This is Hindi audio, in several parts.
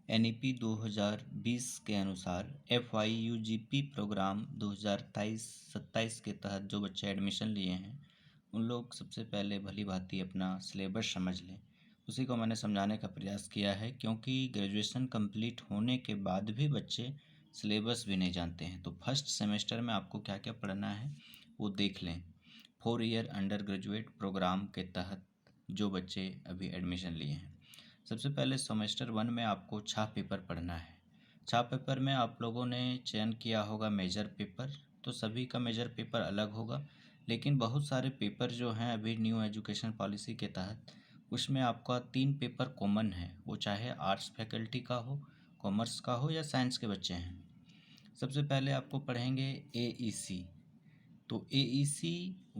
NEP 2020 के अनुसार FYUGP प्रोग्राम 2023-27 के तहत जो बच्चे एडमिशन लिए हैं उन लोग सबसे पहले भली भांति अपना सिलेबस समझ लें। उसी को मैंने समझाने का प्रयास किया है, क्योंकि ग्रेजुएशन कंप्लीट होने के बाद भी बच्चे सिलेबस भी नहीं जानते हैं। तो फर्स्ट सेमेस्टर में आपको क्या क्या पढ़ना है वो देख लें। 4 ईयर अंडर ग्रेजुएट प्रोग्राम के तहत जो बच्चे अभी एडमिशन लिए हैं, सबसे पहले सेमेस्टर 1 में आपको 6 पेपर पढ़ना है। 6 पेपर में आप लोगों ने चयन किया होगा मेजर पेपर, तो सभी का मेजर पेपर अलग होगा, लेकिन बहुत सारे पेपर जो हैं अभी न्यू एजुकेशन पॉलिसी के तहत उसमें आपका 3 पेपर कॉमन है, वो चाहे आर्ट्स फैकल्टी का हो, कॉमर्स का हो या साइंस के बच्चे हैं। सबसे पहले आपको पढ़ेंगे AEC। तो AEC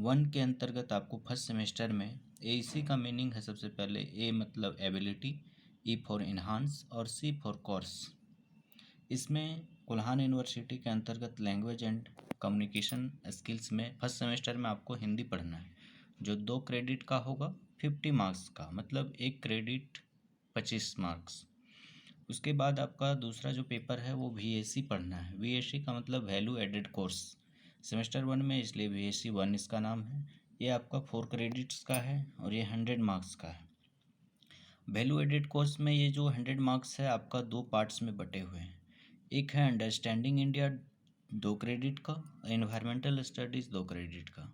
1 के अंतर्गत आपको फर्स्ट सेमेस्टर में AEC का मीनिंग है, सबसे पहले A मतलब एबिलिटी, E फॉर इन्हांस और C फॉर कोर्स। इसमें कोल्हान यूनिवर्सिटी के अंतर्गत लैंग्वेज एंड कम्युनिकेशन स्किल्स में फर्स्ट सेमेस्टर में आपको हिंदी पढ़ना है, जो 2 क्रेडिट का होगा, 50 मार्क्स का, मतलब 1 क्रेडिट 25 मार्क्स। उसके बाद आपका दूसरा जो पेपर है वो VAC पढ़ना है। VAC का मतलब वैल्यू एडेड कोर्स, सेमेस्टर 1 में, इसलिए VAC 1 इसका नाम है। ये आपका 4 क्रेडिट्स का है और ये 100 मार्क्स का है। वैल्यू एडेड कोर्स में ये जो 100 मार्क्स है आपका 2 पार्ट्स में बटे हुए हैं। एक है अंडरस्टैंडिंग इंडिया 2 क्रेडिट का, एनवायरमेंटल स्टडीज़ 2 क्रेडिट का।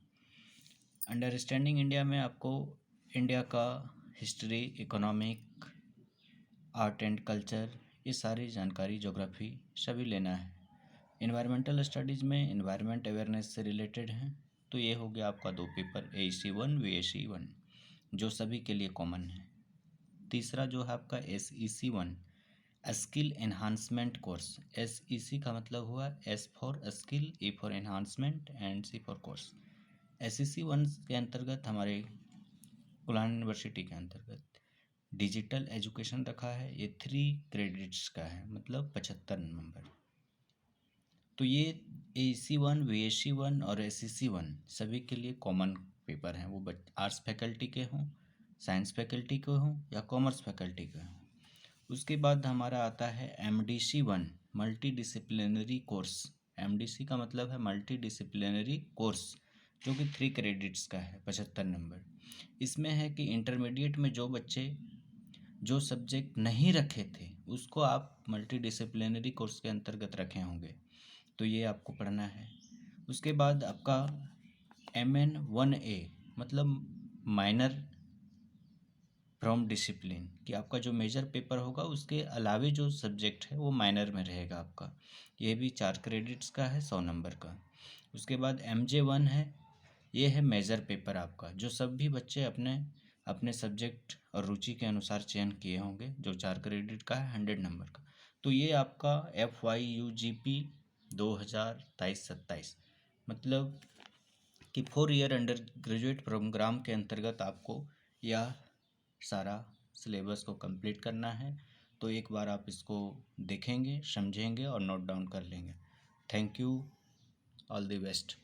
अंडरस्टैंडिंग इंडिया में आपको इंडिया का history, economic, art and culture, ये सारी जानकारी, ज्योग्राफी सभी लेना है। एनवायरमेंटल स्टडीज़ में एनवायरमेंट अवेयरनेस से रिलेटेड हैं। तो ये हो गया आपका 2 पेपर, AEC 1 VAC 1, जो सभी के लिए कॉमन है। तीसरा जो है आपका SEC 1, skill enhancement course. SEC का मतलब हुआ S for skill, E for enhancement and C for course. SEC 1 के अंतर्गत हमारे कोल्हान यूनिवर्सिटी के अंतर्गत डिजिटल एजुकेशन रखा है। ये 3 क्रेडिट्स का है, मतलब 75 नंबर। तो ये AEC 1, VAC 1 और SEC 1 सभी के लिए कॉमन पेपर हैं, वो आर्ट्स फैकल्टी के हों, साइंस फैकल्टी के हों या कॉमर्स फैकल्टी के हों। उसके बाद हमारा आता है MDC 1, multi disciplinary course. MDC का मतलब है मल्टी डिसिप्लिनरी कोर्स, जो कि 3 क्रेडिट्स का है, 75 नंबर। इसमें है कि इंटरमीडिएट में जो बच्चे जो सब्जेक्ट नहीं रखे थे उसको आप मल्टी डिसिप्लिनरी कोर्स के अंतर्गत रखे होंगे, तो ये आपको पढ़ना है। उसके बाद आपका MN 1A मतलब माइनर फ्रॉम डिसिप्लिन, कि आपका जो मेजर पेपर होगा उसके अलावे जो सब्जेक्ट है वो माइनर में रहेगा आपका। ये भी 4 क्रेडिट्स का है, 100 नंबर का। उसके बाद MJ 1 है, ये है मेजर पेपर आपका, जो सभी बच्चे अपने अपने सब्जेक्ट और रुचि के अनुसार चयन किए होंगे, जो 4 क्रेडिट का है, 100 नंबर का। तो ये आपका FYUGP 2023-27 मतलब कि 4 ईयर अंडर ग्रेजुएट प्रोग्राम के अंतर्गत आपको यह सारा सिलेबस को कंप्लीट करना है। तो एक बार आप इसको देखेंगे, समझेंगे और नोट डाउन कर लेंगे। Thank you, all the best.